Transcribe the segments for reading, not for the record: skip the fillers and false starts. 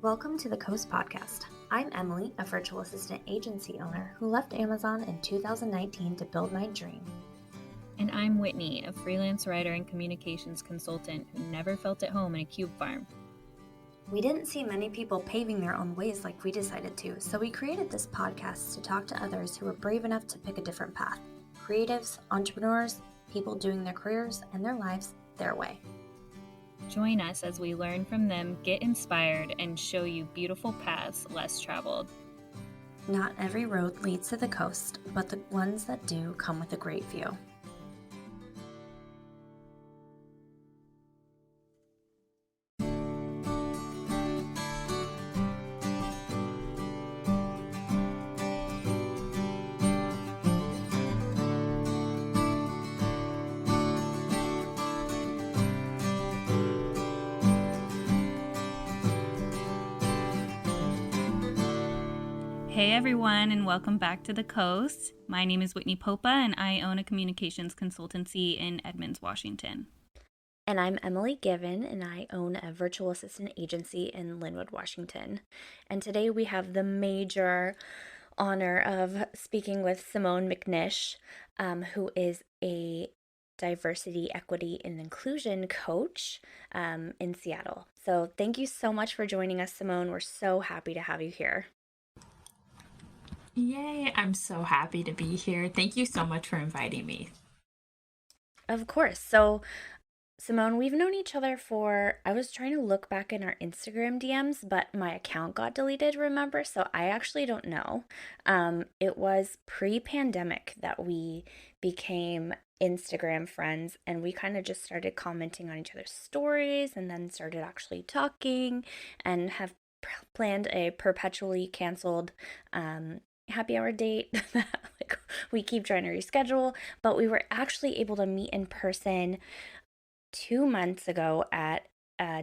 Welcome to the Coast Podcast. I'm Emily, a virtual assistant agency owner who left Amazon in 2019 to build my dream. And I'm Whitney, a freelance writer and communications consultant who never felt at home in a cube farm. We didn't see many people paving their own ways like we decided to, so we created this podcast to talk to others who were brave enough to pick a different path. Creatives, entrepreneurs, people doing their careers and their lives their way. Join us as we learn from them, get inspired, and show you beautiful paths less traveled. Not every road leads to the coast, but the ones that do come with a great view. Hey everyone, and welcome back to the Coast. My name is Whitney Popa, and I own a communications consultancy in Edmonds, Washington. And I'm Emily Given, and I own a virtual assistant agency in Lynnwood, Washington. And today we have the major honor of speaking with Simone McNish, who is a diversity, equity, and inclusion coach in Seattle. So thank you so much for joining us, Simone. We're so happy to have you here. Yay, I'm so happy to be here. Thank you so much for inviting me. Of course. So, Simone, we've known each other I was trying to look back in our Instagram DMs, but my account got deleted, remember? So I actually don't know. It was pre-pandemic that we became Instagram friends, and we kind of just started commenting on each other's stories and then started actually talking and have planned a perpetually canceled happy hour date that we keep trying to reschedule, but we were actually able to meet in person 2 months ago at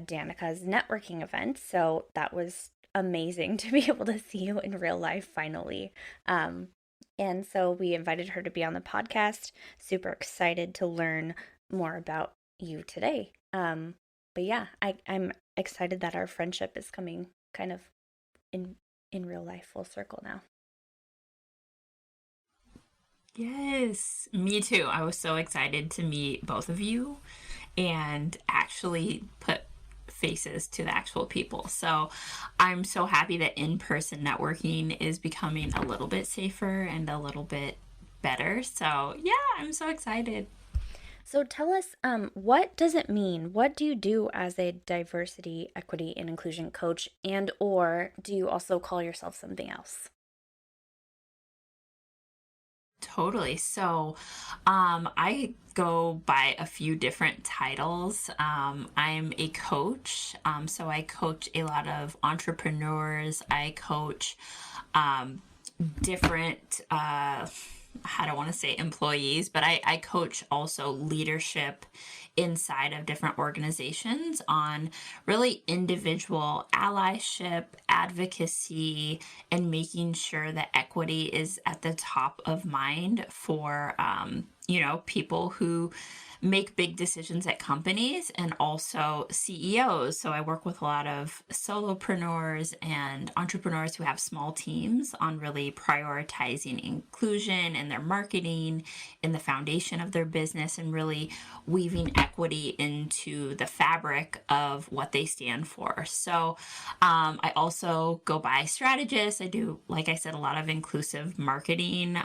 Danica's networking event. So that was amazing to be able to see you in real life finally. And so we invited her to be on the podcast. Super excited to learn more about you today. But yeah, I'm excited that our friendship is coming kind of in real life full circle now. Yes, me too. I was so excited to meet both of you and actually put faces to the actual people. So I'm so happy that in-person networking is becoming a little bit safer and a little bit better. So yeah, I'm so excited. So tell us, what does it mean? What do you do as a diversity, equity, and inclusion coach, and or do you also call yourself something else? Totally. So, I go by a few different titles. I'm a coach. So I coach a lot of entrepreneurs. I coach different, I don't want to say employees, but I coach also leadership inside of different organizations on really individual allyship, advocacy, and making sure that equity is at the top of mind for, people who make big decisions at companies and also CEOs. So I work with a lot of solopreneurs and entrepreneurs who have small teams on really prioritizing inclusion in their marketing, in the foundation of their business, and really weaving equity into the fabric of what they stand for. So I also go by strategist. I do, like I said, a lot of inclusive marketing,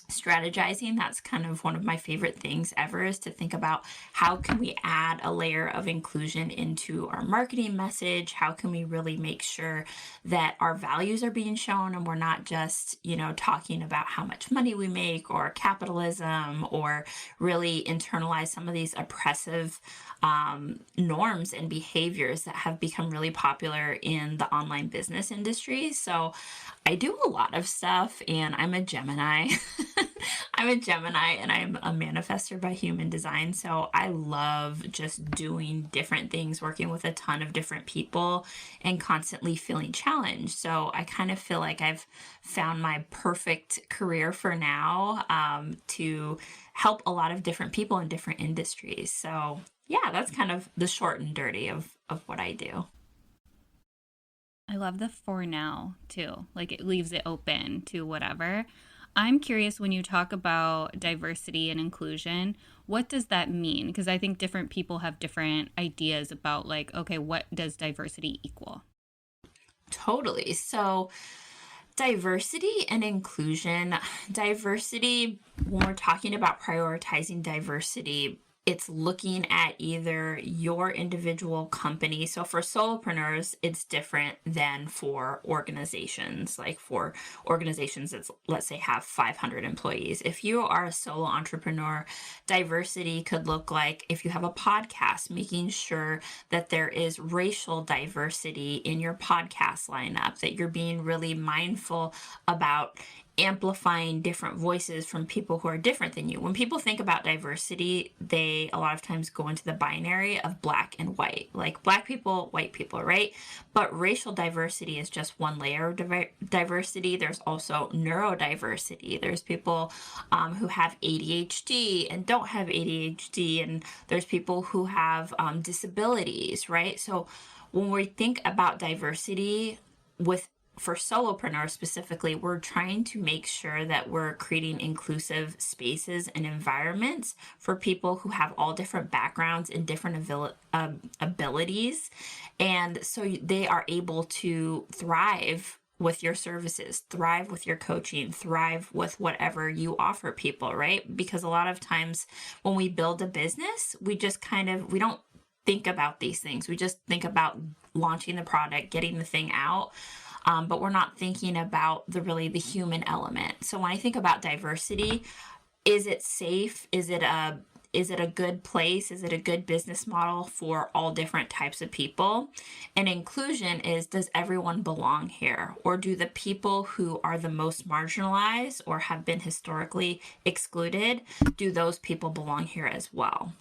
strategizing. That's kind of one of my favorite things ever, is to think about how can we add a layer of inclusion into our marketing message? How can we really make sure that our values are being shown and we're not just, talking about how much money we make or capitalism, or really internalize some of these oppressive norms and behaviors that have become really popular in the online business industry. So I do a lot of stuff, and I'm a Gemini. I'm a Gemini and I'm a manifestor by human design. So I love just doing different things, working with a ton of different people and constantly feeling challenged. So I kind of feel like I've found my perfect career for now, to help a lot of different people in different industries. So yeah, that's kind of the short and dirty of what I do. love the for now too. Like it leaves it open to whatever. I'm curious when you talk about diversity and inclusion, what does that mean? Because I think different people have different ideas about like, okay, what does diversity equal? Totally. So diversity and inclusion, diversity, when we're talking about prioritizing diversity, it's looking at either your individual company. So for solopreneurs, it's different than for organizations. Like for organizations that, let's say, have 500 employees. If you are a solo entrepreneur, diversity could look like, if you have a podcast, making sure that there is racial diversity in your podcast lineup, that you're being really mindful about amplifying different voices from people who are different than you. When people think about diversity, they a lot of times go into the binary of black and white, like black people, white people, right? But racial diversity is just one layer of diversity. There's also neurodiversity. There's people who have ADHD and don't have ADHD, and there's people who have disabilities, right? So when we think about diversity for solopreneurs specifically, we're trying to make sure that we're creating inclusive spaces and environments for people who have all different backgrounds and different abilities. And so they are able to thrive with your services, thrive with your coaching, thrive with whatever you offer people, right? Because a lot of times when we build a business, we just we don't think about these things. We just think about launching the product, getting the thing out. But we're not thinking about the human element. So when I think about diversity, is it safe? Is it a good place? Is it a good business model for all different types of people? And inclusion is, does everyone belong here? Or do the people who are the most marginalized or have been historically excluded, do those people belong here as well?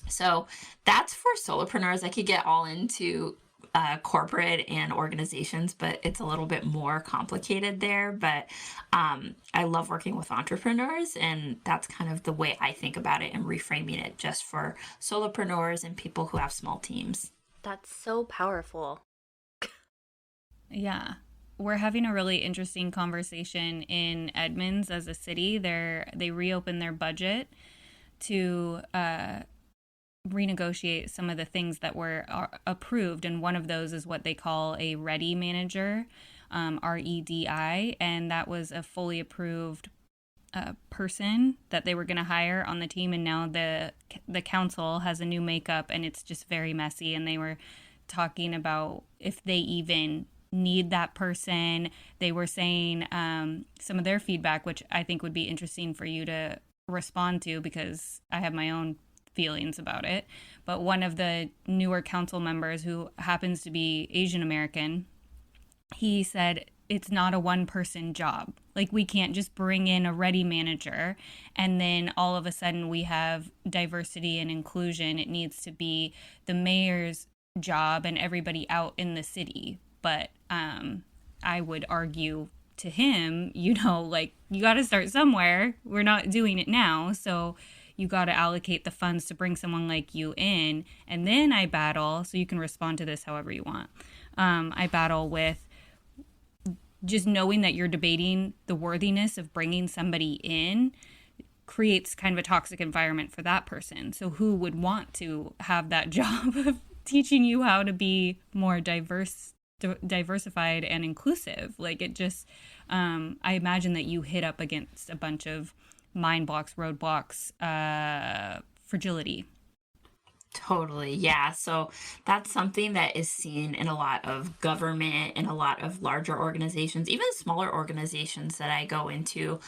So that's for solopreneurs. I could get all into corporate and organizations, but it's a little bit more complicated there. But I love working with entrepreneurs, and that's kind of the way I think about it and reframing it just for solopreneurs and people who have small teams. That's so powerful. Yeah. We're having a really interesting conversation in Edmonds as a city. They reopened their budget to renegotiate some of the things that were approved, and one of those is what they call a ready manager, REDI, and that was a fully approved person that they were going to hire on the team, and now the council has a new makeup and it's just very messy, and they were talking about if they even need that person. They were saying some of their feedback, which I think would be interesting for you to respond to, because I have my own feelings about it. But one of the newer council members, who happens to be Asian American, he said it's not a one-person job. Like, we can't just bring in a ready manager and then all of a sudden we have diversity and inclusion. It needs to be the mayor's job and everybody out in the city. But I would argue to him, like, you got to start somewhere. We're not doing it now, so you got to allocate the funds to bring someone like you in. And then I battle, so you can respond to this however you want. I battle with just knowing that you're debating the worthiness of bringing somebody in creates kind of a toxic environment for that person. So who would want to have that job of teaching you how to be more diversified and inclusive? Like, it just, I imagine that you hit up against a bunch of mind blocks, roadblocks, fragility. Totally. Yeah. So that's something that is seen in a lot of government and a lot of larger organizations, even smaller organizations that I go into.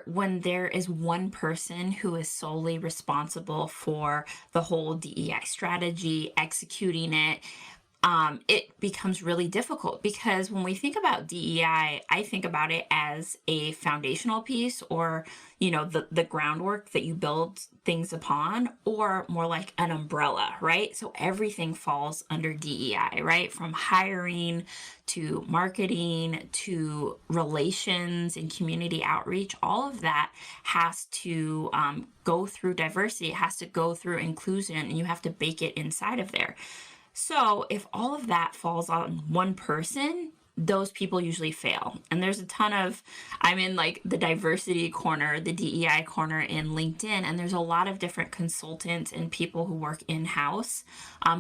When there is one person who is solely responsible for the whole DEI strategy, executing it, it becomes really difficult, because when we think about DEI, I think about it as a foundational piece, or, the groundwork that you build things upon, or more like an umbrella, right? So everything falls under DEI, right? From hiring to marketing to relations and community outreach, all of that has to go through diversity. It has to go through inclusion, and you have to bake it inside of there. So if all of that falls on one person, those people usually fail. And there's a ton of, I'm in like the diversity corner, the DEI corner in LinkedIn, and there's a lot of different consultants and people who work in-house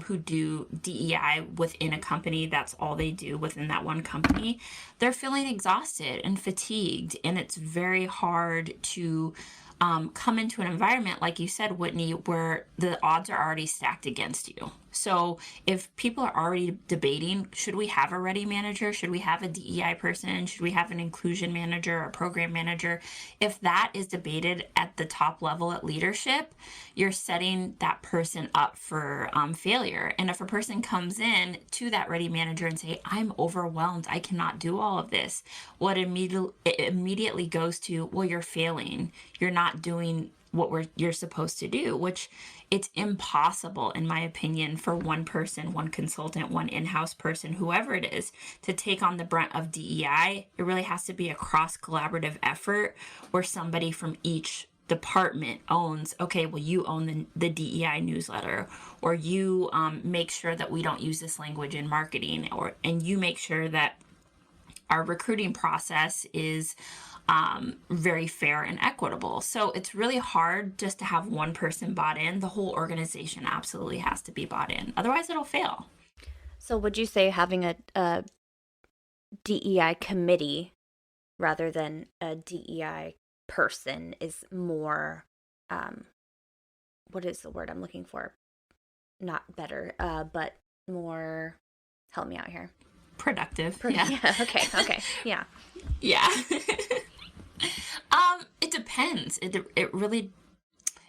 who do DEI within a company. That's all they do within that one company. They're feeling exhausted and fatigued, and it's very hard to come into an environment, like you said, Whitney, where the odds are already stacked against you. So if people are already debating, should we have a ready manager? Should we have a DEI person? Should we have an inclusion manager or program manager? If that is debated at the top level at leadership, you're setting that person up for failure. And if a person comes in to that ready manager and say, I'm overwhelmed, I cannot do all of this, what immediately goes to, well, you're failing. You're not doing what you're supposed to do, which it's impossible, in my opinion, for one person, one consultant, one in-house person, whoever it is, to take on the brunt of DEI. It really has to be a cross-collaborative effort where somebody from each department owns, okay, well, you own the DEI newsletter, or you make sure that we don't use this language in marketing, and you make sure that our recruiting process is very fair and equitable. So it's really hard just to have one person bought in. The whole organization absolutely has to be bought in. Otherwise, it'll fail. So would you say having a DEI committee rather than a DEI person is more, what is the word I'm looking for? Not better, but more, help me out here. Productive. Yeah. Okay. Yeah. Yeah. It depends. It really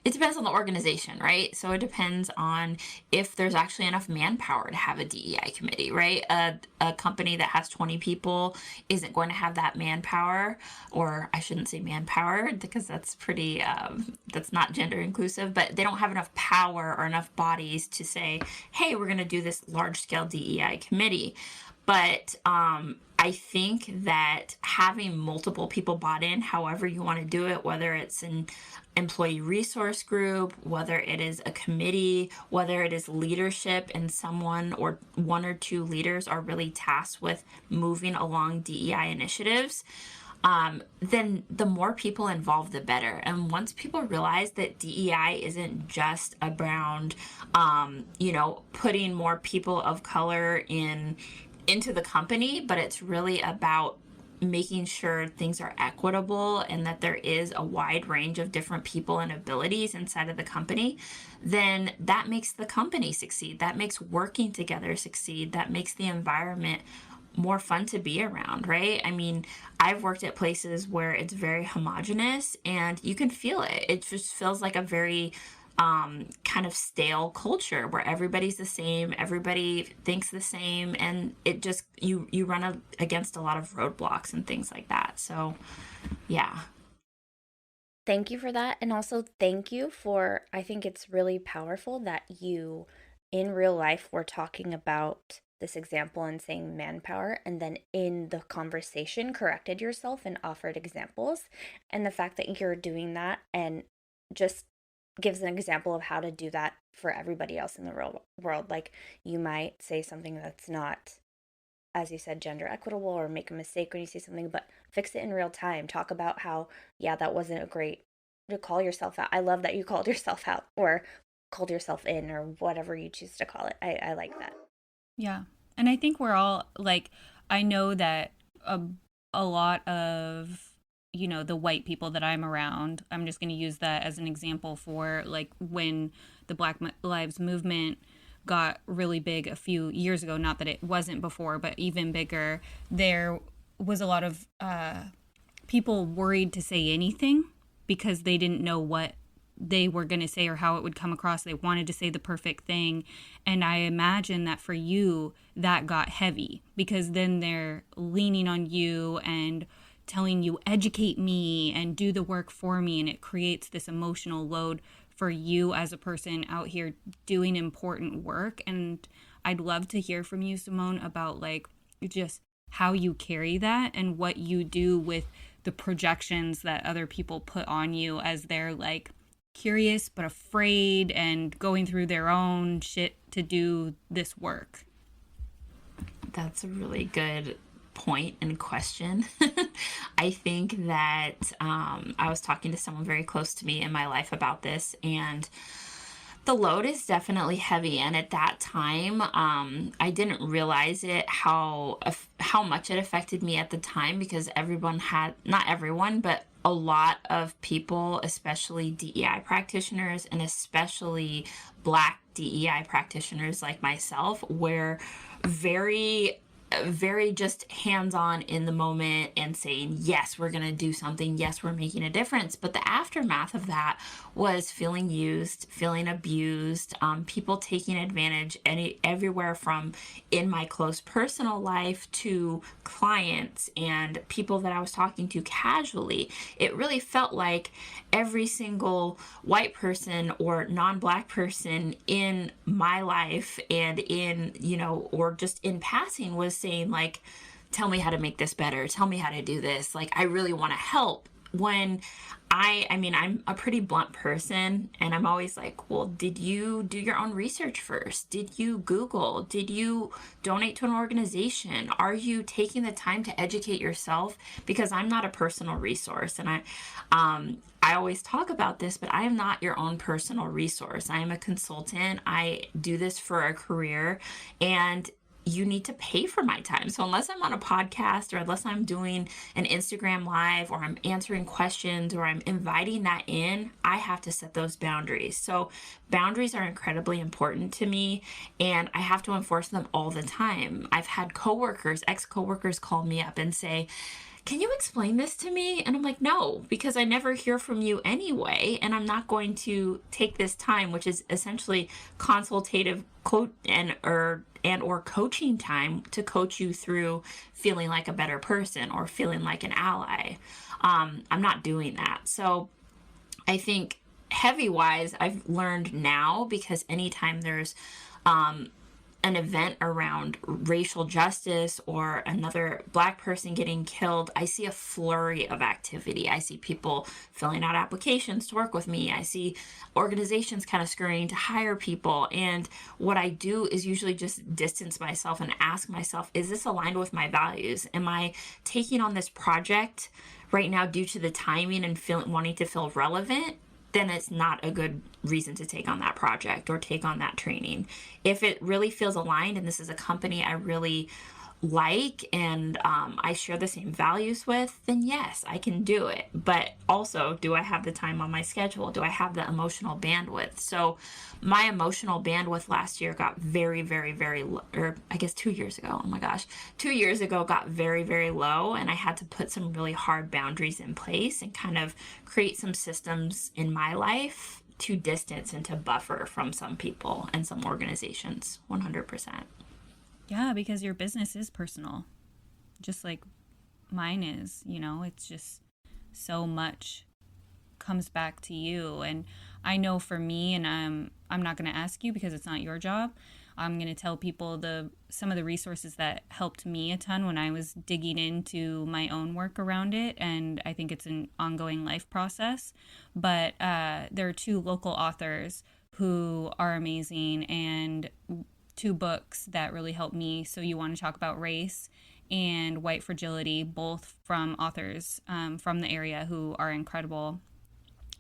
depends on the organization, right? So it depends on if there's actually enough manpower to have a DEI committee, right? A company that has 20 people isn't going to have that manpower, or I shouldn't say manpower because that's pretty, that's not gender inclusive, but they don't have enough power or enough bodies to say, hey, we're going to do this large scale DEI committee. But I think that having multiple people bought in, however you want to do it, whether it's an employee resource group, whether it is a committee, whether it is leadership and someone or one or two leaders are really tasked with moving along DEI initiatives, then the more people involved, the better. And once people realize that DEI isn't just around, putting more people of color into the company, but it's really about making sure things are equitable and that there is a wide range of different people and abilities inside of the company, then that makes the company succeed. That makes working together succeed. That makes the environment more fun to be around, right? I mean, I've worked at places where it's very homogenous and you can feel it. It just feels like a very kind of stale culture where everybody's the same, everybody thinks the same, and it just you run against a lot of roadblocks and things like that. So yeah. Thank you for that. And also thank you for, I think it's really powerful that you in real life were talking about this example and saying manpower, and then in the conversation corrected yourself and offered examples. And the fact that you're doing that and just gives an example of how to do that for everybody else in the real world. Like you might say something that's not, as you said, gender equitable, or make a mistake when you say something, but fix it in real time. Talk about how, yeah, that wasn't a great, to call yourself out. I love that you called yourself out or called yourself in or whatever you choose to call it. I like that. Yeah. And I think we're all like, I know that a lot of, the white people that I'm around, I'm just going to use that as an example for like when the Black Lives Movement got really big a few years ago, not that it wasn't before, but even bigger, there was a lot of people worried to say anything because they didn't know what they were going to say or how it would come across. They wanted to say the perfect thing. And I imagine that for you, that got heavy because then they're leaning on you and telling you, educate me and do the work for me. And it creates this emotional load for you as a person out here doing important work. And I'd love to hear from you, Simone, about like just how you carry that and what you do with the projections that other people put on you as they're like curious but afraid and going through their own shit to do this work? That's a really good point and question. I think that I was talking to someone very close to me in my life about this, and the load is definitely heavy. And at that time, I didn't realize it, how much it affected me at the time, because not everyone, but a lot of people, especially DEI practitioners and especially Black DEI practitioners like myself, were very just hands-on in the moment and saying, yes, we're going to do something. Yes, we're making a difference. But the aftermath of that was feeling used, feeling abused, people taking advantage everywhere from in my close personal life to clients and people that I was talking to casually. It really felt like every single white person or non-Black person in my life and in, or just in passing was saying, like, tell me how to make this better. Tell me how to do this. Like, I really want to help. When I'm a pretty blunt person, and I'm always like, well, did you do your own research first? Did you Google? Did you donate to an organization? Are you taking the time to educate yourself? Because I'm not a personal resource, and I always talk about this, but I am not your own personal resource. I am a consultant. I do this for a career, and you need to pay for my time. So unless I'm on a podcast, or unless I'm doing an Instagram live, or I'm answering questions, or I'm inviting that in, I have to set those boundaries. So boundaries are incredibly important to me, and I have to enforce them all the time. I've had ex-coworkers call me up and say, can you explain this to me? And I'm like, no, because I never hear from you anyway, and I'm not going to take this time, which is essentially consultative or coaching time, to coach you through feeling like a better person or feeling like an ally. I'm not doing that. So I think heavy wise, I've learned now, because anytime there's an event around racial justice or another Black person getting killed, I see a flurry of activity. I see people filling out applications to work with me. I see organizations kind of scurrying to hire people. And what I do is usually just distance myself and ask myself, is this aligned with my values? Am I taking on this project right now due to the timing and wanting to feel relevant? Then it's not a good reason to take on that project or take on that training. If it really feels aligned, and this is a company I really like and I share the same values with, then yes, I can do it. But also, do I have the time on my schedule? Do I have the emotional bandwidth? So my emotional bandwidth last year got very, very, very low, or I guess 2 years ago, 2 years ago got very, very low, and I had to put some really hard boundaries in place and kind of create some systems in my life to distance and to buffer from some people and some organizations, 100%. Yeah, because your business is personal, just like mine is, it's just so much comes back to you. And I know for me, and I'm not going to ask you because it's not your job, I'm going to tell people some of the resources that helped me a ton when I was digging into my own work around it. And I think it's an ongoing life process. But there are 2 local authors who are amazing, and 2 books that really helped me. So You Want to Talk About Race and White Fragility, both from authors from the area who are incredible.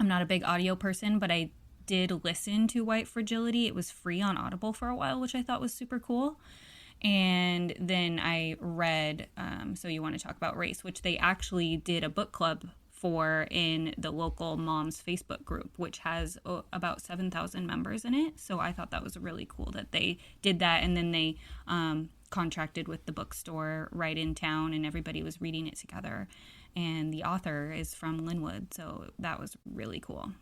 I'm not a big audio person, but I did listen to White Fragility. It was free on Audible for a while, which I thought was super cool. And then I read So You Want to Talk About Race, which they actually did a book club for in the local moms Facebook group, which has about 7,000 members in it. So I thought that was really cool that they did that. And then they contracted with the bookstore right in town, and everybody was reading it together. And the author is from Linwood. So that was really cool.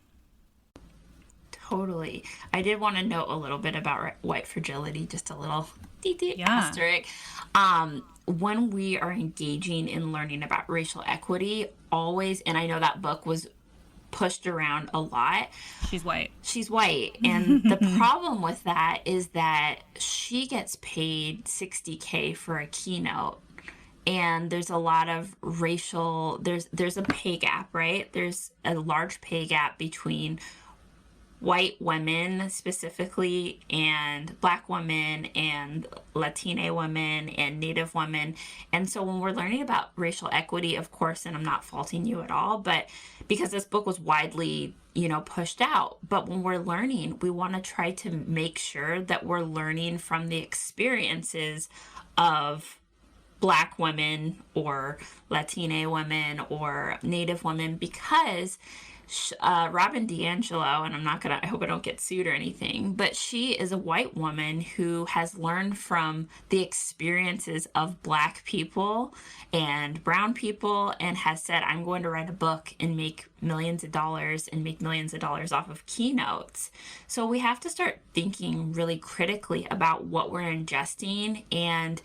Totally. I did want to note a little bit about White Fragility, just a little asterisk. When we are engaging in learning about racial equity, always, and I know that book was pushed around a lot. She's white. And the problem with that is that she gets paid $60K for a keynote. And there's a lot of racial, there's a pay gap, right? There's a large pay gap between white women specifically, and Black women, and Latina women, and Native women. And so when we're learning about racial equity, of course, and I'm not faulting you at all, but because this book was widely, pushed out, but when we're learning, we want to try to make sure that we're learning from the experiences of Black women or Latina women or Native women, because Robin DiAngelo, and I hope I don't get sued or anything, but she is a white woman who has learned from the experiences of Black people and brown people, and has said, I'm going to write a book and make millions of dollars off of keynotes. So we have to start thinking really critically about what we're ingesting. And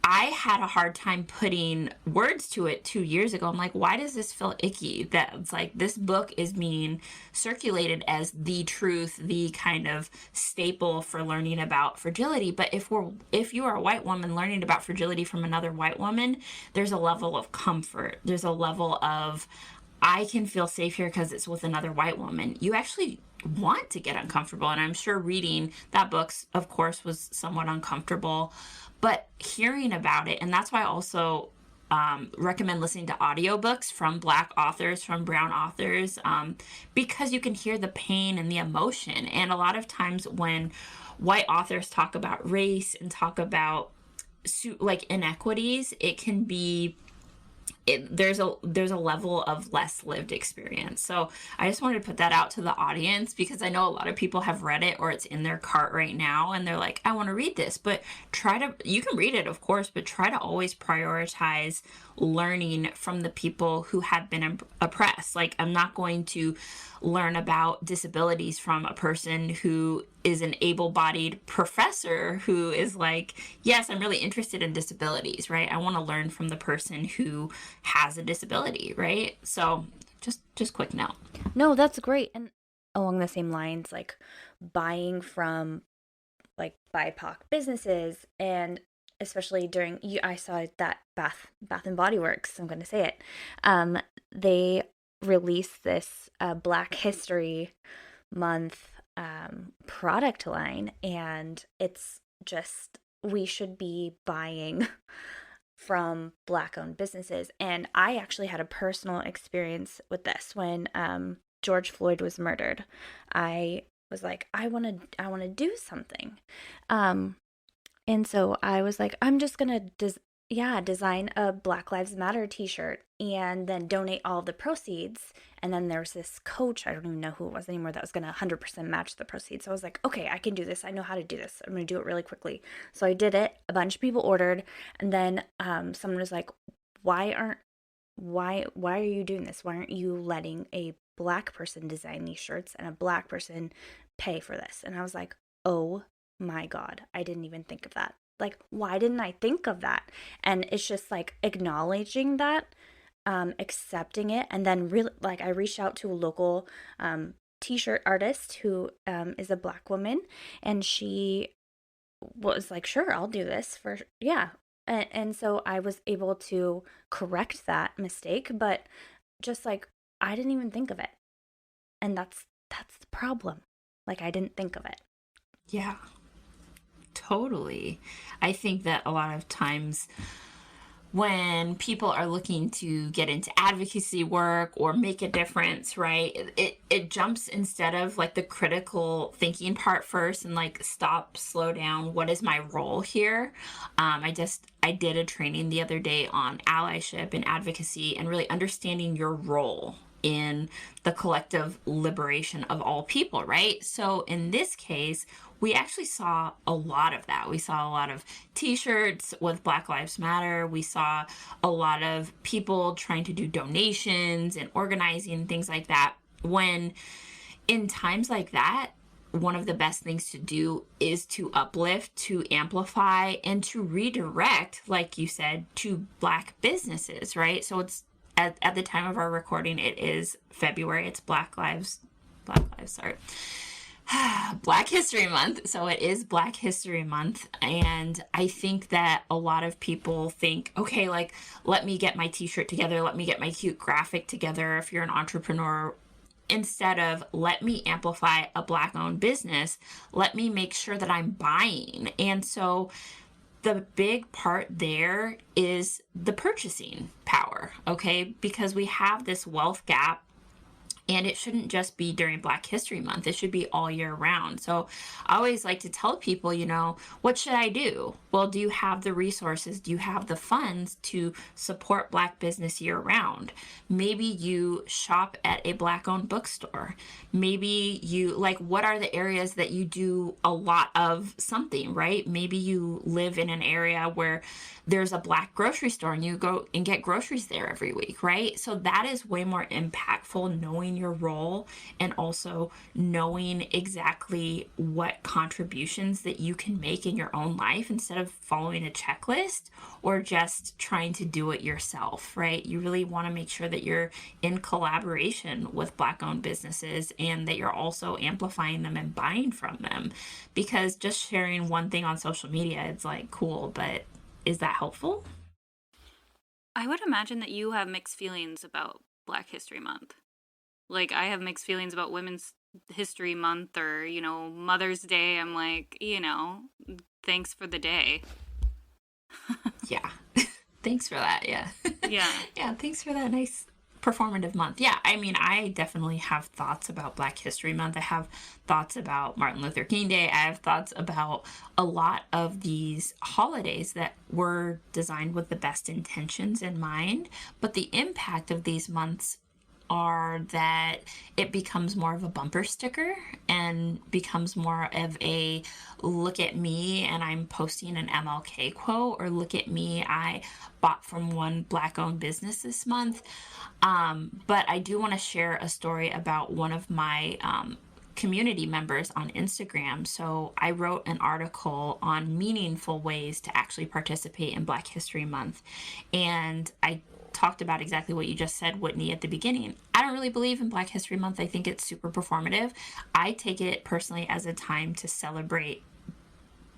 I had a hard time putting words to it 2 years ago. I'm like, why does this feel icky? That it's like this book is being circulated as the truth, the kind of staple for learning about fragility. But if you are a white woman learning about fragility from another white woman, there's a level of comfort. There's a level of, I can feel safe here because it's with another white woman. You actually want to get uncomfortable. And I'm sure reading that book, of course, was somewhat uncomfortable. But hearing about it, and that's why I also recommend listening to audiobooks from Black authors, from brown authors, because you can hear the pain and the emotion. And a lot of times when white authors talk about race and talk about like inequities, it can be there's a level of less lived experience. So I just wanted to put that out to the audience, because I know a lot of people have read it or it's in their cart right now and they're like, I want to read this. But you can read it, of course, but try to always prioritize learning from the people who have been oppressed. Like, I'm not going to learn about disabilities from a person who is an able-bodied professor who is like, yes, I'm really interested in disabilities, right? I want to learn from the person who has a disability, right? So just quick note. No, that's great. And along the same lines, like buying from like BIPOC businesses, and especially I saw that Bath and Body Works, I'm going to say it. They released this Black History Month product line, and it's just, we should be buying from Black-owned businesses. And I actually had a personal experience with this when George Floyd was murdered. I was like, I want to do something. And so I was like, I'm just going to design a Black Lives Matter t-shirt and then donate all the proceeds. And then there was this coach, I don't even know who it was anymore, that was going to 100% match the proceeds. So I was like, okay, I can do this. I know how to do this. I'm going to do it really quickly. So I did it. A bunch of people ordered. And then someone was like, why are you doing this? Why aren't you letting a Black person design these shirts and a Black person pay for this? And I was like, oh my God, I didn't even think of that. Like, why didn't I think of that? And it's just like acknowledging that, accepting it. And then really, like, I reached out to a local t-shirt artist who is a Black woman, and she was like, sure, I'll do this yeah. And so I was able to correct that mistake, but just like, I didn't even think of it. And that's the problem. Like, I didn't think of it. Yeah. Totally. I think that a lot of times when people are looking to get into advocacy work or make a difference, right, it jumps, instead of like the critical thinking part first and like stop, slow down, what is my role here? I did a training the other day on allyship and advocacy and really understanding your role in the collective liberation of all people, right? So in this case, we actually saw a lot of that. We saw a lot of t-shirts with Black Lives Matter. We saw a lot of people trying to do donations and organizing, things like that. When in times like that, one of the best things to do is to uplift, to amplify, and to redirect, like you said, to Black businesses, right? So it's at the time of our recording, it is February. It's Black History Month. So it is Black History Month. And I think that a lot of people think, okay, like, let me get my t-shirt together. Let me get my cute graphic together. If you're an entrepreneur, instead of let me amplify a Black-owned business, let me make sure that I'm buying. And so the big part there is the purchasing power, okay? Because we have this wealth gap. And it shouldn't just be during Black History Month. It should be all year round. So I always like to tell people, what should I do? Well, do you have the resources? Do you have the funds to support Black business year round? Maybe you shop at a Black-owned bookstore. Maybe what are the areas that you do a lot of something, right? Maybe you live in an area where there's a Black grocery store and you go and get groceries there every week, right? So that is way more impactful, knowing your role and also knowing exactly what contributions that you can make in your own life instead of following a checklist or just trying to do it yourself, right? You really want to make sure that you're in collaboration with Black-owned businesses and that you're also amplifying them and buying from them, because just sharing one thing on social media, it's like cool, but is that helpful? I would imagine that you have mixed feelings about Black History Month. Like, I have mixed feelings about Women's History Month or, Mother's Day. I'm like, thanks for the day. Yeah. Thanks for that. Yeah. Yeah. Yeah. Thanks for that nice performative month. Yeah. I mean, I definitely have thoughts about Black History Month. I have thoughts about Martin Luther King Day. I have thoughts about a lot of these holidays that were designed with the best intentions in mind. But the impact of these months are that it becomes more of a bumper sticker and becomes more of a look at me and I'm posting an MLK quote, or look at me, I bought from one Black-owned business this month. But I do want to share a story about one of my community members on Instagram. So I wrote an article on meaningful ways to actually participate in Black History Month. And I talked about exactly what you just said, Whitney, at the beginning. I don't really believe in Black History Month. I think it's super performative. I take it personally as a time to celebrate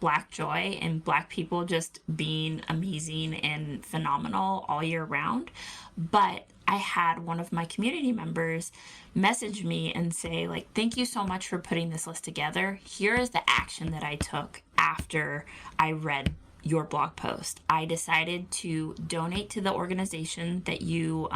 Black joy and Black people just being amazing and phenomenal all year round. But I had one of my community members message me and say, thank you so much for putting this list together. Here is the action that I took after I read your blog post. I decided to donate to the organization that you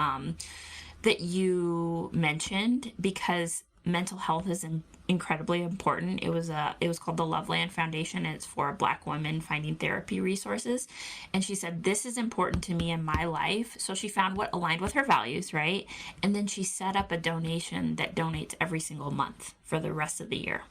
mentioned, because mental health is incredibly important. It was called the Loveland Foundation, and it's for Black women finding therapy resources. And she said, this is important to me in my life. So she found what aligned with her values, right? And then she set up a donation that donates every single month for the rest of the year.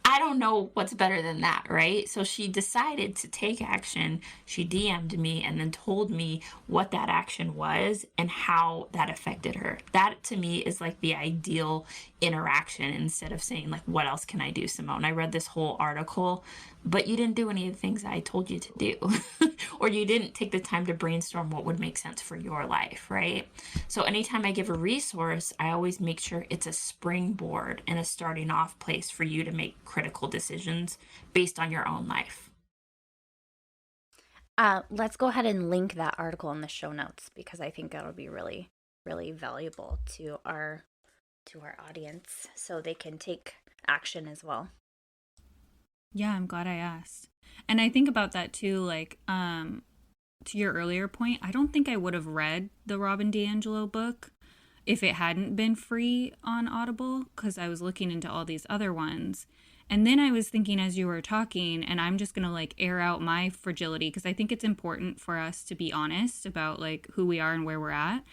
I don't know what's better than that, right? So she decided to take action. She DM'd me and then told me what that action was and how that affected her. That to me is the ideal interaction, instead of saying what else can I do, Simone? I read this whole article, but you didn't do any of the things I told you to do. Or you didn't take the time to brainstorm what would make sense for your life, right? So anytime I give a resource, I always make sure it's a springboard and a starting off place for you to make critical decisions based on your own life. Let's go ahead and link that article in the show notes, because I think that'll be really, really valuable to our audience, so they can take action as well. Yeah, I'm glad I asked. And I think about that too, to your earlier point, I don't think I would have read the Robin DiAngelo book if it hadn't been free on Audible, because I was looking into all these other ones. And then I was thinking as you were talking, and I'm just going to air out my fragility, because I think it's important for us to be honest about who we are and where we're at.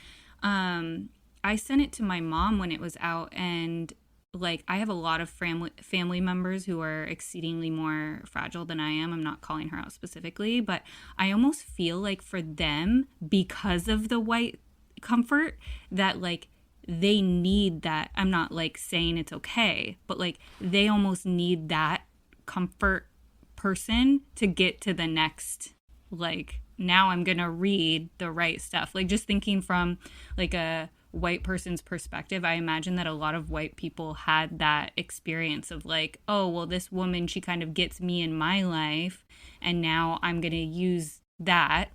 I sent it to my mom when it was out, and I have a lot of family members who are exceedingly more fragile than I am. I'm not calling her out specifically, but I almost feel for them, because of the white comfort, that they need that. I'm not saying it's okay, but they almost need that comfort person to get to the next, now I'm gonna read the right stuff. Just thinking from a white person's perspective, I imagine that a lot of white people had that experience of oh, well, this woman, she kind of gets me in my life, and now I'm gonna use that.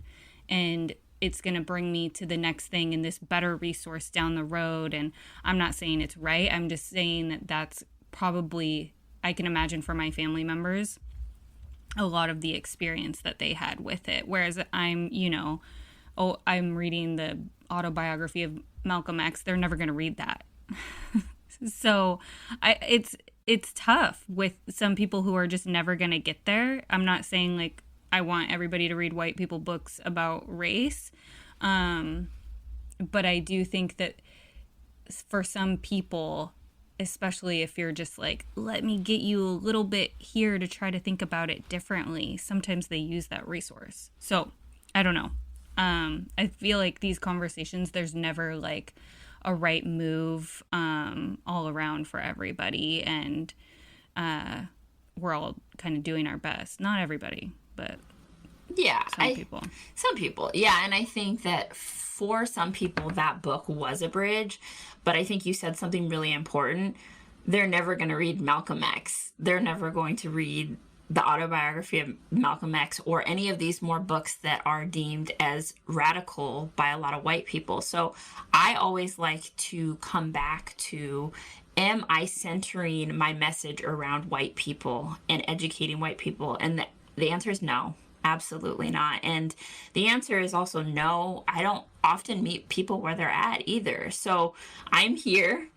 And it's going to bring me to the next thing and this better resource down the road. And I'm not saying it's right. I'm just saying that that's probably, I can imagine for my family members, a lot of the experience that they had with it. Whereas I'm, I'm reading the autobiography of Malcolm X. They're never going to read that. So it's tough with some people who are just never going to get there. I'm not saying like I want everybody to read white people books about race. But I do think that for some people, especially if you're just like, let me get you a little bit here to try to think about it differently, sometimes they use that resource. So I don't know. I feel like these conversations, there's never like a right move all around for everybody. And we're all kind of doing our best. Not everybody, but some people. Yeah. And I think that for some people, that book was a bridge. But I think you said something really important. They're never going to read Malcolm X. They're never going to read the autobiography of Malcolm X or any of these more books that are deemed as radical by a lot of white people. So I always like to come back to, am I centering my message around white people and educating white people? And the answer is no. Absolutely not. And the answer is also no. I don't often meet people where they're at either. So I'm here,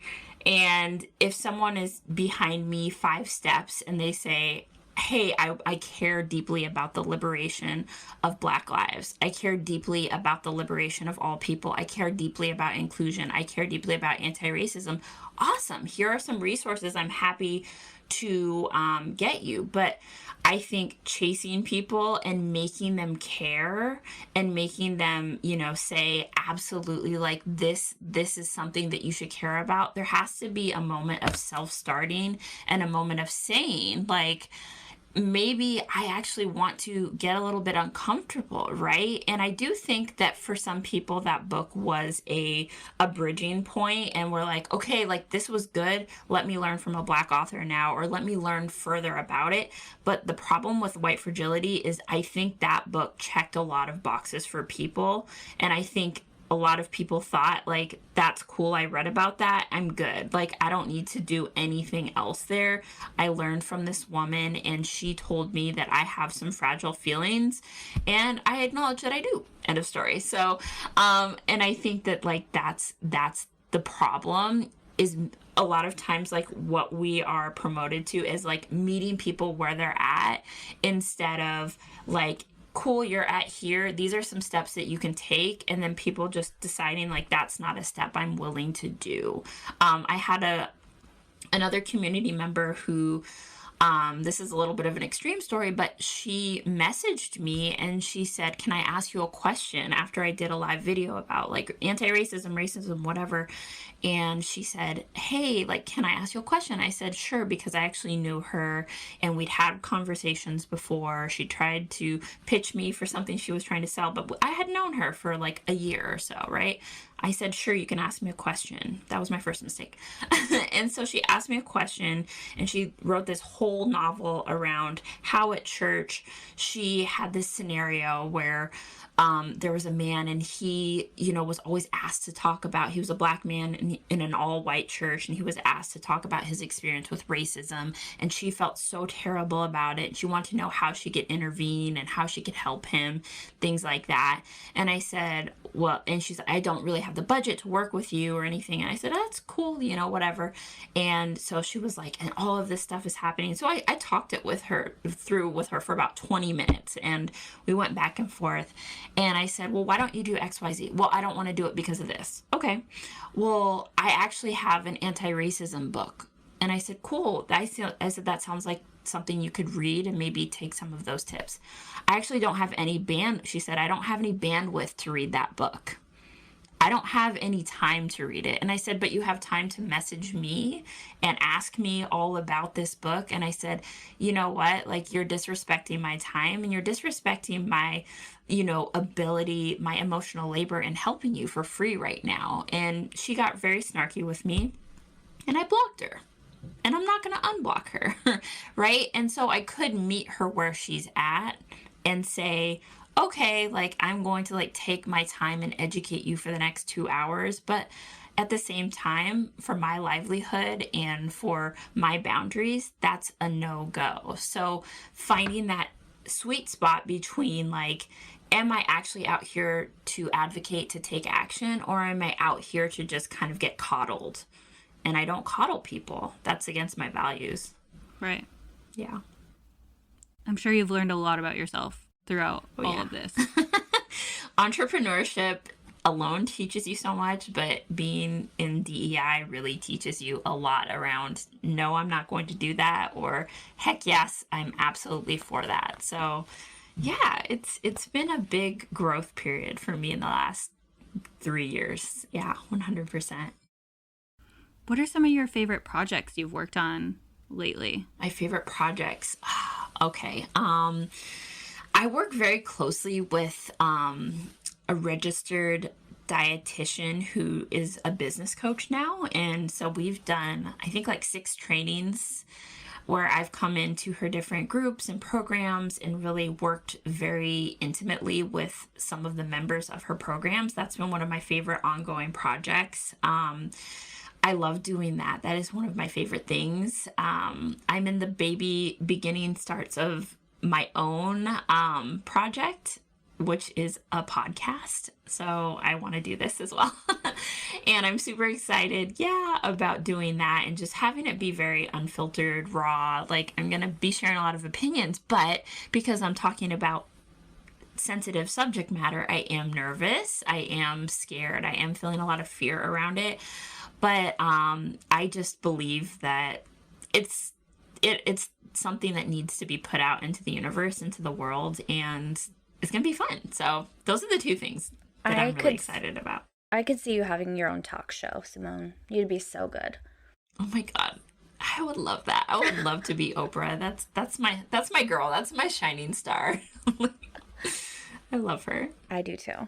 and if someone is behind me 5 steps and they say, hey, I care deeply about the liberation of Black lives. I care deeply about the liberation of all people. I care deeply about inclusion. I care deeply about anti-racism. Awesome. Here are some resources I'm happy to get you. But I think chasing people and making them care and making them, say absolutely like this is something that you should care about. There has to be a moment of self-starting and a moment of saying like, maybe I actually want to get a little bit uncomfortable, right? And I do think that for some people that book was a bridging point, and we're like, okay, like this was good. Let me learn from a Black author now, or let me learn further about it. But the problem with White Fragility is I think that book checked a lot of boxes for people. And I think a lot of people thought like, that's cool, I read about that, I'm good. Like, I don't need to do anything else there. I learned from this woman and she told me that I have some fragile feelings and I acknowledge that I do. End of story. So, and I think that like, that's the problem, is a lot of times like what we are promoted to is like meeting people where they're at, instead of like, cool, you're at here, these are some steps that you can take, and then people just deciding like, that's not a step I'm willing to do. I had another community member who, this is a little bit of an extreme story, but she messaged me and she said, can I ask you a question, after I did a live video about like anti-racism, racism, whatever. And she said, hey, like, can I ask you a question? I said, sure, because I actually knew her and we'd had conversations before. She tried to pitch me for something she was trying to sell, but I had known her for like a year or so, right? I said, sure, you can ask me a question. That was my first mistake. And so she asked me a question, and she wrote this whole novel around how at church she had this scenario where there was a man, and he, was always asked to talk about, he was a Black man in an all-white church, and he was asked to talk about his experience with racism, and she felt so terrible about it. She wanted to know how she could intervene and how she could help him, things like that. And I said, well, and she said, I don't really have the budget to work with you or anything. And I said, that's cool, whatever. And so she was like, and all of this stuff is happening. So I talked it with her for about 20 minutes, and we went back and forth. And I said, well, why don't you do XYZ? Well, I don't want to do it because of this. Okay. Well, I actually have an anti-racism book. And I said, cool. I said, that sounds like something you could read and maybe take some of those tips. I actually don't have any she said, I don't have any bandwidth to read that book. I don't have any time to read it. And I said, but you have time to message me and ask me all about this book. And I said, you know what? Like, you're disrespecting my time, and you're disrespecting my, ability, my emotional labor in helping you for free right now. And she got very snarky with me, and I blocked her. And I'm not going to unblock her, right? And so I could meet her where she's at and say, okay, like I'm going to like take my time and educate you for the next 2 hours, but at the same time, for my livelihood and for my boundaries, that's a no-go. So finding that sweet spot between like, am I actually out here to advocate, to take action, or am I out here to just kind of get coddled? And I don't coddle people. That's against my values. Right. Yeah. I'm sure you've learned a lot about yourself throughout all of this. Entrepreneurship alone teaches you so much, but being in DEI really teaches you a lot around, no, I'm not going to do that, or heck yes, I'm absolutely for that. So yeah, it's been a big growth period for me in the last 3 years. Yeah, 100%. What are some of your favorite projects you've worked on lately? My favorite projects. Okay. I work very closely with a registered dietitian who is a business coach now. And so we've done, I think, like 6 trainings where I've come into her different groups and programs and really worked very intimately with some of the members of her programs. That's been one of my favorite ongoing projects. I love doing that. That is one of my favorite things. I'm in the baby beginning starts of my own project, which is a podcast. So I want to do this as well. And I'm super excited, about doing that and just having it be very unfiltered, raw. Like, I'm going to be sharing a lot of opinions, but because I'm talking about sensitive subject matter, I am nervous, I am scared, I am feeling a lot of fear around it. But I just believe that it's something that needs to be put out into the universe, into the world, and it's going to be fun. So those are the 2 things that I'm really excited about. I could see you having your own talk show, Simone. You'd be so good. Oh my God. I would love that. I would love to be Oprah. That's my girl. That's my shining star. I love her. I do too.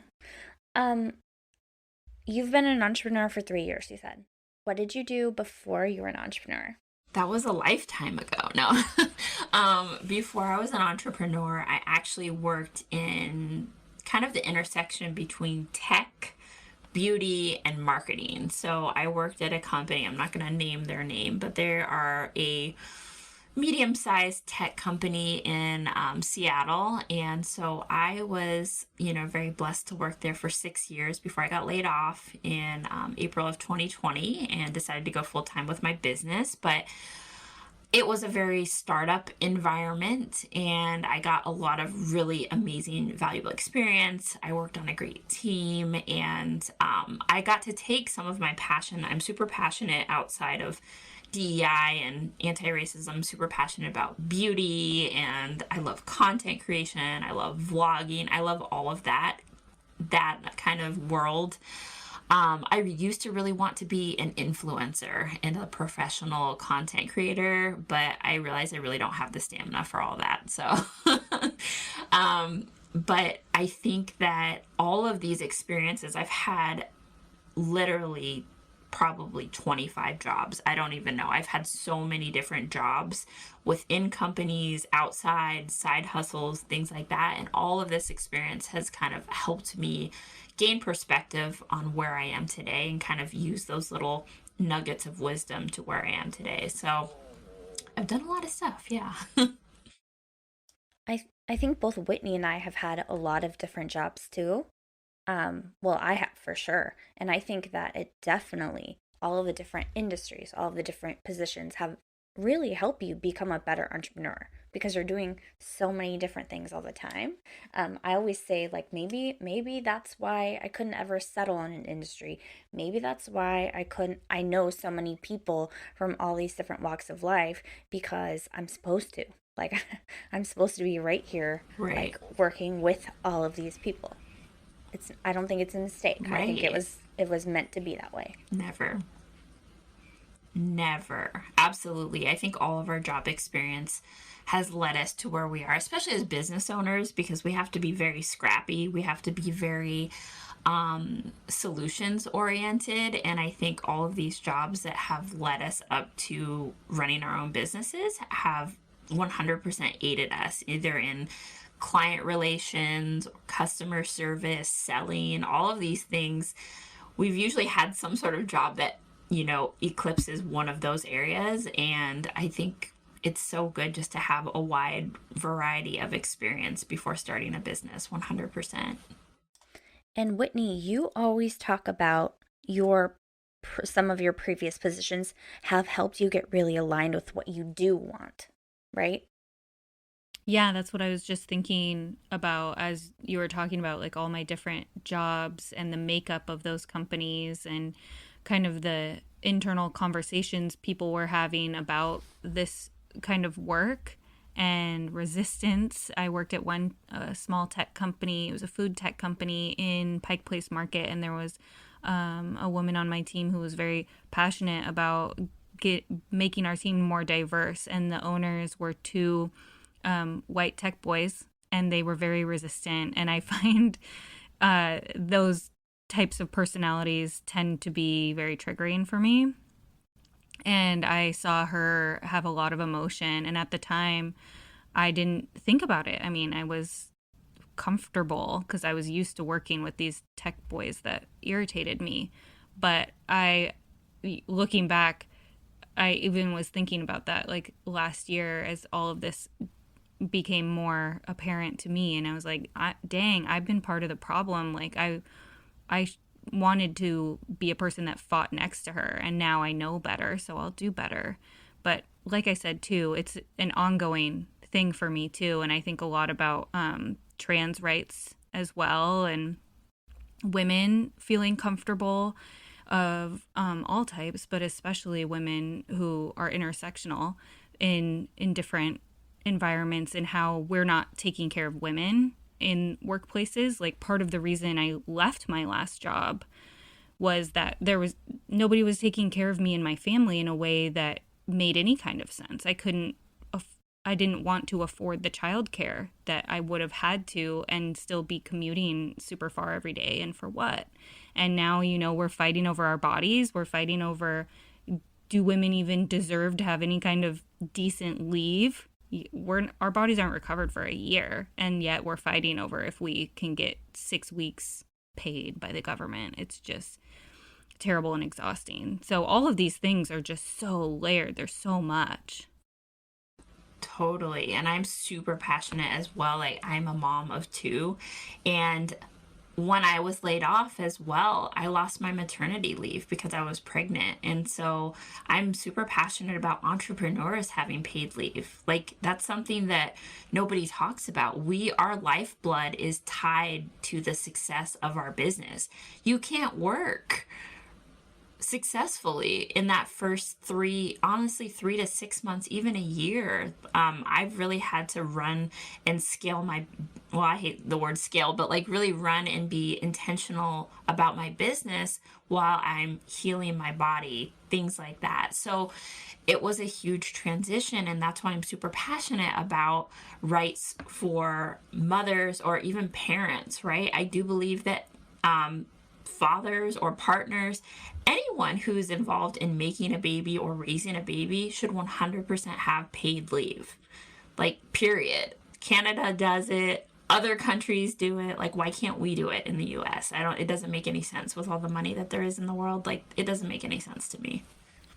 You've been an entrepreneur for 3 years, you said. What did you do before you were an entrepreneur? That was a lifetime ago. No. Before I was an entrepreneur, I actually worked in kind of the intersection between tech, beauty, and marketing. So I worked at a company, I'm not going to name their name, but they are a medium-sized tech company in Seattle. And so I was, very blessed to work there for 6 years before I got laid off in April of 2020 and decided to go full-time with my business. But it was a very startup environment, and I got a lot of really amazing, valuable experience. I worked on a great team, and I got to take some of my passion. I'm super passionate outside of DEI and anti-racism. I'm super passionate about beauty, and I love content creation. I love vlogging. I love all of that kind of world. I used to really want to be an influencer and a professional content creator, but I realized I really don't have the stamina for all that. So, but I think that all of these experiences, I've had literally probably 25 jobs. I don't even know. I've had so many different jobs within companies, outside, side hustles, things like that. And all of this experience has kind of helped me gain perspective on where I am today and kind of use those little nuggets of wisdom to where I am today. So I've done a lot of stuff. Yeah. I think both Whitney and I have had a lot of different jobs too. Well, I have for sure. And I think that it definitely, all of the different industries, all of the different positions have really helped you become a better entrepreneur because you're doing so many different things all the time. I always say like, maybe that's why I couldn't ever settle in an industry. Maybe that's why I know so many people from all these different walks of life because I'm supposed to. Like, I'm supposed to be right here, right, like working with all of these people. I don't think it's a mistake. Right. I think it was meant to be that way. Never. Absolutely. I think all of our job experience has led us to where we are, especially as business owners, because we have to be very scrappy. We have to be very solutions oriented. And I think all of these jobs that have led us up to running our own businesses have 100% aided us either in client relations, customer service, selling, all of these things, we've usually had some sort of job that, eclipses one of those areas. And I think it's so good just to have a wide variety of experience before starting a business, 100%. And Whitney, you always talk about some of your previous positions have helped you get really aligned with what you do want, right? Yeah, that's what I was just thinking about as you were talking about, like all my different jobs and the makeup of those companies and kind of the internal conversations people were having about this kind of work and resistance. I worked at one small tech company. It was a food tech company in Pike Place Market, and there was a woman on my team who was very passionate about making our team more diverse, and the owners were two white tech boys, and they were very resistant. And I find those types of personalities tend to be very triggering for me. And I saw her have a lot of emotion, and at the time I didn't think about it. I mean, I was comfortable because I was used to working with these tech boys that irritated me. But looking back, I even was thinking about that like last year as all of this became more apparent to me, and I was like, dang, I've been part of the problem. Like I wanted to be a person that fought next to her, and now I know better, so I'll do better. But like I said too, it's an ongoing thing for me too, and I think a lot about trans rights as well, and women feeling comfortable of all types, but especially women who are intersectional in different environments, and how we're not taking care of women in workplaces. Like part of the reason I left my last job was that nobody was taking care of me and my family in a way that made any kind of sense. I didn't want to afford the childcare that I would have had to and still be commuting super far every day, and for what? And now, we're fighting over our bodies. We're fighting over, do women even deserve to have any kind of decent leave? Our bodies aren't recovered for a year, and yet we're fighting over if we can get 6 weeks paid by the government. It's just terrible and exhausting. So all of these things are just so layered. There's so much. Totally. And I'm super passionate as well. Like, I'm a mom of two, and when I was laid off as well, I lost my maternity leave because I was pregnant. And so I'm super passionate about entrepreneurs having paid leave. Like, that's something that nobody talks about. Our lifeblood is tied to the success of our business. You can't work successfully in that first 3 to 6 months, even a year. I've really had to run and scale I hate the word scale, but like really run and be intentional about my business while I'm healing my body, things like that. So it was a huge transition, and that's why I'm super passionate about rights for mothers or even parents, right? I do believe that fathers or partners, anyone who's involved in making a baby or raising a baby should 100% have paid leave. Like, period. Canada does it. Other countries do it. Like, why can't we do it in the US? It doesn't make any sense with all the money that there is in the world. Like, it doesn't make any sense to me.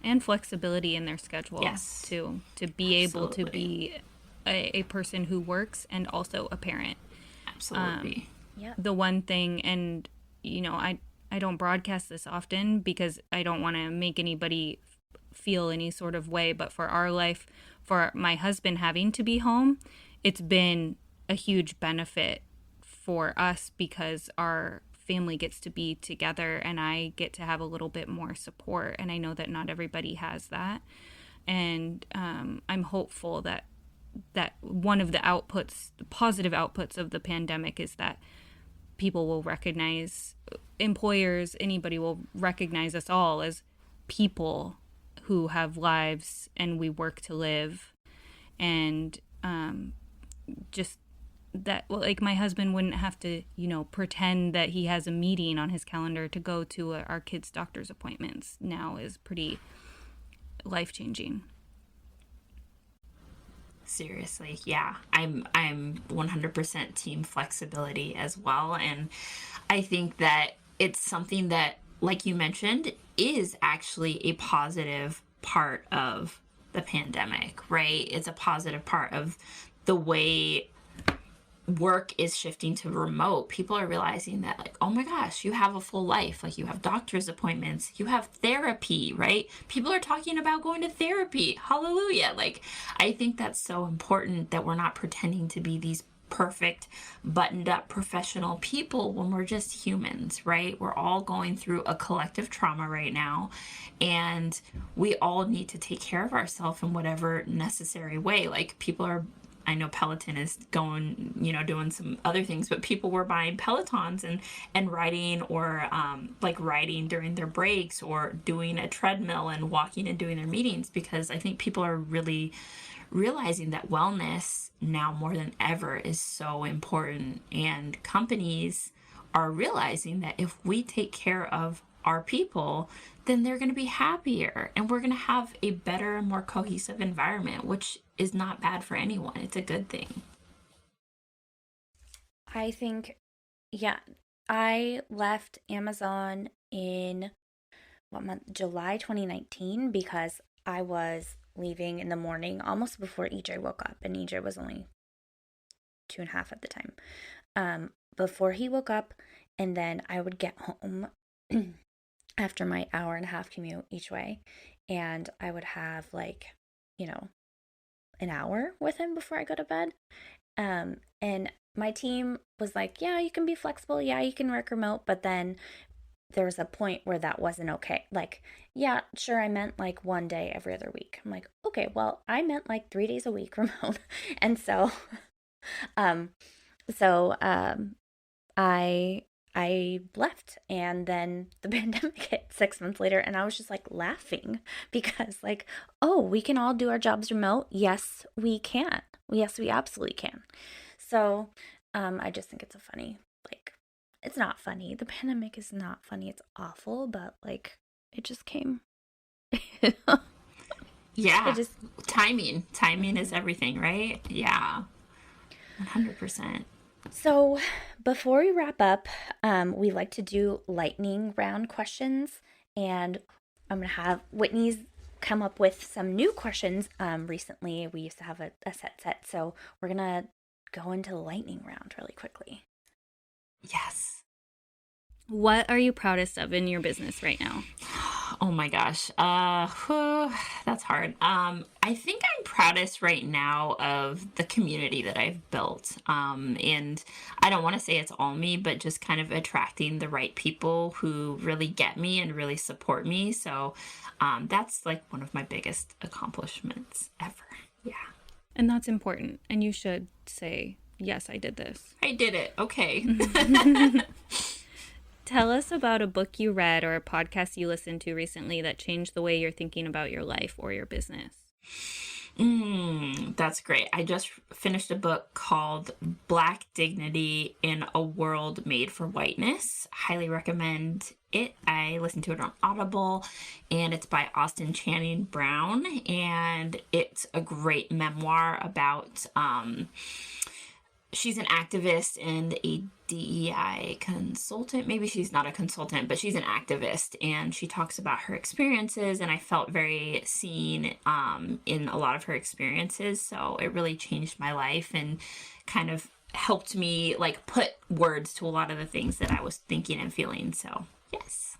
And flexibility in their schedule. Yes. To be able to be a person who works and also a parent. Absolutely. The one thing, and I don't broadcast this often because I don't want to make anybody feel any sort of way, but for our life, for my husband having to be home, it's been a huge benefit for us because our family gets to be together and I get to have a little bit more support. And I know that not everybody has that. And I'm hopeful that one of the positive outputs of the pandemic is that people will recognize, employers, anybody will recognize us all as people who have lives and we work to live. And just that, like, my husband wouldn't have to, pretend that he has a meeting on his calendar to go to our kids' doctor's appointments now is pretty life-changing. Seriously, yeah. I'm 100% team flexibility as well, and I think that it's something that, like you mentioned, is actually a positive part of the pandemic, right? It's a positive part of the way work is shifting to remote. People are realizing that, like, oh my gosh, you have a full life. Like, you have doctor's appointments, you have therapy, right? People are talking about going to therapy. Hallelujah. Like, I think that's so important that we're not pretending to be these perfect, buttoned up professional people when we're just humans, right? We're all going through a collective trauma right now, and we all need to take care of ourselves in whatever necessary way. Like, people are, I know Peloton is going, doing some other things, but people were buying Pelotons and riding, or like riding during their breaks, or doing a treadmill and walking and doing their meetings, because I think people are really realizing that wellness now more than ever is so important. And companies are realizing that if we take care of our people, then they're going to be happier, and we're going to have a better and more cohesive environment, which is not bad for anyone. It's a good thing. I think, yeah, I left Amazon in what month? July 2019, because I was leaving in the morning almost before EJ woke up, and EJ was only 2.5 at the time. Before he woke up, and then I would get home after my 1.5-hour commute each way, and I would have, like, an hour with him before I go to bed. And my team was like, yeah, you can be flexible, yeah, you can work remote, but then there was a point where that wasn't okay. Like, yeah, sure, I meant like 1 day every other week. I'm like, okay, well, I meant like 3 days a week remote. And so um so I left, and then the pandemic hit 6 months later, and I was just like laughing, because, like, oh, we can all do our jobs remote. Yes, we can. Yes, we absolutely can. So I just think it's a funny, like, it's not funny. The pandemic is not funny. It's awful, but, like, it just came. Yeah. It just Timing is everything, right? Yeah. 100%. So, before we wrap up, we like to do lightning round questions, and I'm going to have Whitney's come up with some new questions. Recently, we used to have a set, so we're going to go into the lightning round really quickly. Yes. What are you proudest of in your business right now? Oh my gosh. That's hard. I think I'm proudest right now of the community that I've built. And I don't want to say it's all me, but just kind of attracting the right people who really get me and really support me. So, that's like one of my biggest accomplishments ever. Yeah. And that's important. And you should say, yes, I did this. I did it. Okay. Tell us about a book you read or a podcast you listened to recently that changed the way you're thinking about your life or your business. That's great. I just finished a book called Black Dignity in a World Made for Whiteness. Highly recommend it. I listened to it on Audible, and it's by Austin Channing Brown, and it's a great memoir about she's an activist and a DEI consultant. Maybe she's not a consultant, but she's an activist, and she talks about her experiences, and I felt very seen in a lot of her experiences. So it really changed my life and kind of helped me, like, put words to a lot of the things that I was thinking and feeling. So yes.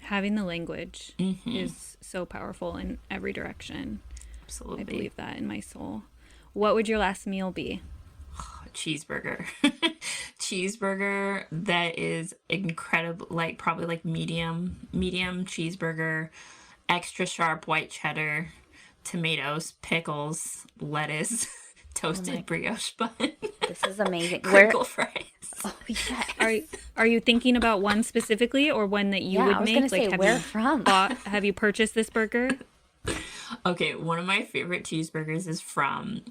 Having the language is so powerful in every direction. Absolutely. I believe that in my soul. What would your last meal be? Cheeseburger. Cheeseburger that is incredible, like probably like medium cheeseburger, extra sharp white cheddar, tomatoes, pickles, lettuce, toasted brioche bun. This is amazing. Crinkle fries. Oh, yes. Are you thinking about one specifically, or one that you would I was make? gonna say, where from? Have you purchased this burger? Okay, one of my favorite cheeseburgers is from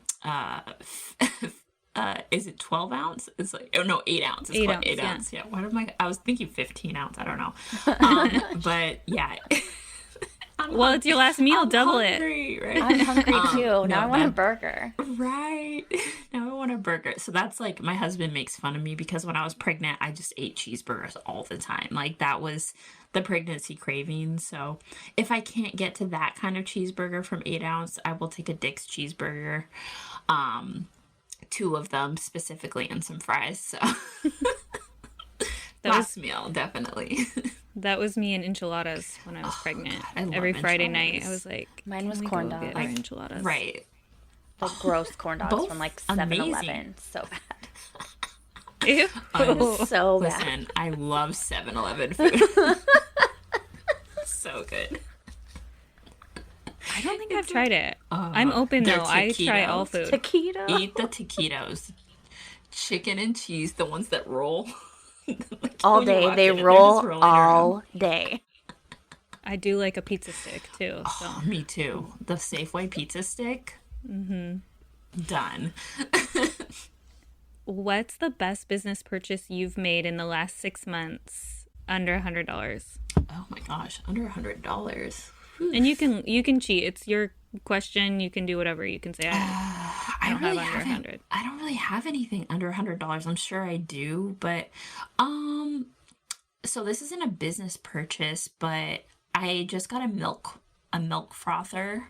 is it 12 ounce? It's like, oh no, 8 ounce. It's 8 ounce. Yeah. What am I was thinking 15 ounce. I don't know. But yeah. Well, it's your last meal. I'm Double hungry, right? I'm hungry too. Now I want a that burger. right. Now I want a burger. So that's like my husband makes fun of me because when I was pregnant, I just ate cheeseburgers all the time. Like that was the pregnancy craving. So if I can't get to that kind of cheeseburger from 8 ounce, I will take a Dick's cheeseburger. Two of them specifically and some fries. So last meal, definitely. That was me and enchiladas when I was pregnant. God, I love Every Friday enchiladas. night, I was like, Mine was "Can we corn go dogs. get our enchiladas." Right. Like gross corn dogs Both from like amazing. 7-Eleven. So bad. Ew. So bad. Listen, I love 7-Eleven food. So good. I don't think I've tried it. I'm open they're though. I try all taquitos. food. Taquito. Eat the taquitos. Chicken and cheese, the ones that roll. Like, All when you day. walk They in and they're roll just rolling around. all day. I do like a pizza stick too. So Oh, me too. The Safeway pizza stick. Mm-hmm. Done. what's the best business purchase you've made in the last 6 months under $100? Oh my gosh, under $100. And you can cheat. It's your question. You can do whatever. You can say I don't have under 100. I don't really have anything under $100. I'm sure I do, but so this isn't a business purchase, but I just got a milk frother,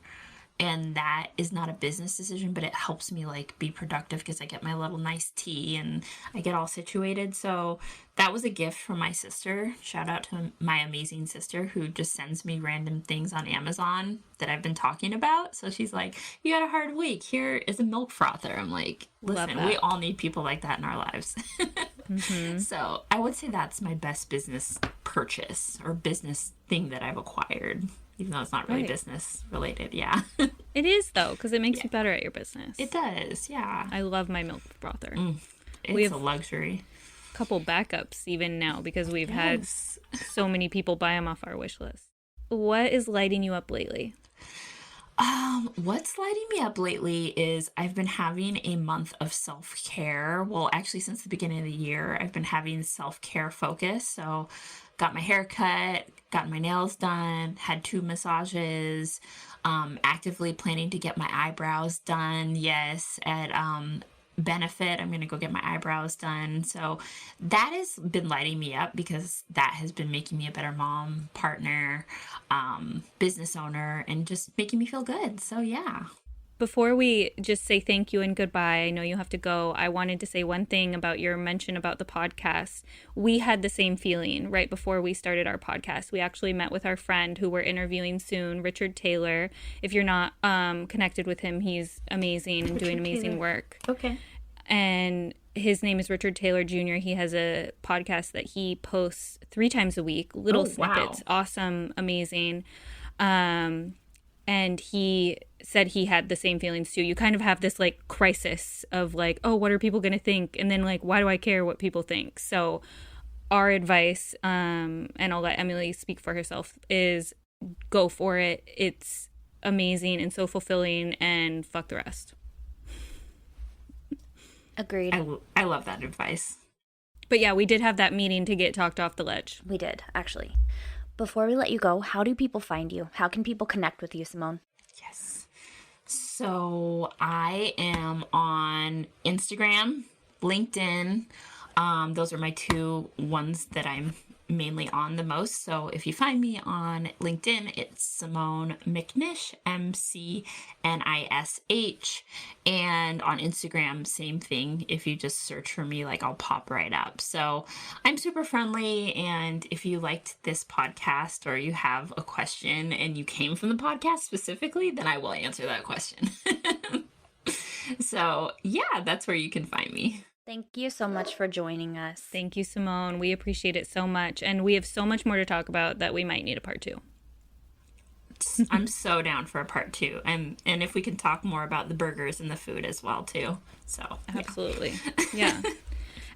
and that is not a business decision, but it helps me like be productive because I get my little nice tea and I get all situated. So that was a gift from my sister. Shout out to my amazing sister who just sends me random things on Amazon that I've been talking about. So she's like, you had a hard week. Here is a milk frother. I'm like, listen, we all need people like that in our lives. Mm-hmm. So I would say that's my best business purchase or business thing that I've acquired. Even though it's not really business related, yeah. It is, though, because it makes you better at your business. It does, yeah. I love my milk frother. We have a luxury. A couple backups even now because we've had so many people buy them off our wish list. What is lighting you up lately? What's lighting me up lately is I've been having a month of self-care. Well, actually, since the beginning of the year, I've been having self-care focus. So got my hair cut, got my nails done, had 2 massages, actively planning to get my eyebrows done. Yes, at Benefit, I'm going to go get my eyebrows done. So that has been lighting me up because that has been making me a better mom, partner, business owner, and just making me feel good. So yeah. Before we just say thank you and goodbye, I know you have to go. I wanted to say one thing about your mention about the podcast. We had the same feeling right before we started our podcast. We actually met with our friend who we're interviewing soon, Richard Taylor. If you're not connected with him, he's amazing and doing amazing work. Okay. And his name is Richard Taylor Jr. He has a podcast that he posts 3 times a week, little snippets. Wow. Awesome, amazing. And he said he had the same feelings too. You kind of have this like crisis of like, oh, what are people going to think? And then like, why do I care what people think? So our advice, and I'll let Emily speak for herself, is go for it. It's amazing and so fulfilling, and fuck the rest. Agreed. I love that advice. But yeah, we did have that meeting to get talked off the ledge. We did, actually. Before we let you go, how do people find you? How can people connect with you, Simone? Yes. So I am on Instagram, LinkedIn. Those are my 2 ones that I'm mainly on the most. So if you find me on LinkedIn, it's Simone McNish, McNish. And on Instagram, same thing. If you just search for me, like I'll pop right up. So I'm super friendly. And if you liked this podcast or you have a question and you came from the podcast specifically, then I will answer that question. So yeah, that's where you can find me. Thank you so much for joining us. Thank you, Simone. We appreciate it so much. And we have so much more to talk about that we might need a part 2. I'm so down for a part 2. And if we can talk more about the burgers and the food as well, too. So, absolutely. Yeah.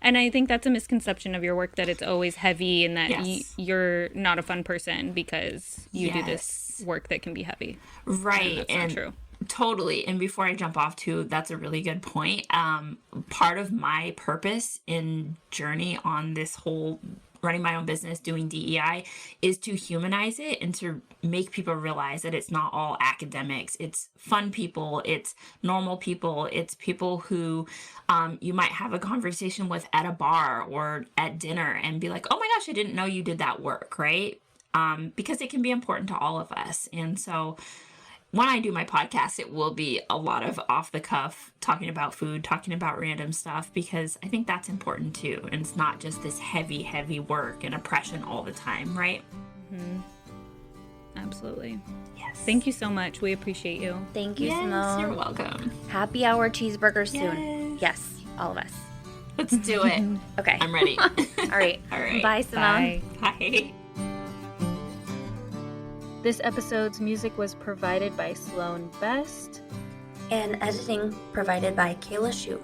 And I think that's a misconception of your work, that it's always heavy and that you're not a fun person because you do this work that can be heavy. Right. And that's not true. Totally. And before I jump off too, that's a really good point. Part of my purpose in journey on this whole running my own business, doing DEI, is to humanize it and to make people realize that it's not all academics. It's fun people. It's normal people. It's people who you might have a conversation with at a bar or at dinner and be like, oh my gosh, I didn't know you did that work, right? Because it can be important to all of us. And so when I do my podcast, it will be a lot of off the cuff, talking about food, talking about random stuff, because I think that's important too. And it's not just this heavy, heavy work and oppression all the time, right? Mm-hmm. Absolutely. Yes. Thank you so much. We appreciate you. Thank you, Yes, Simone. you're welcome. Happy hour cheeseburger soon. Yes. Yes, all of us. Let's do it. Okay. I'm ready. All right. All right. Bye, Simone. Bye. Bye. This episode's music was provided by Sloan Best. And editing provided by Kayla Shu.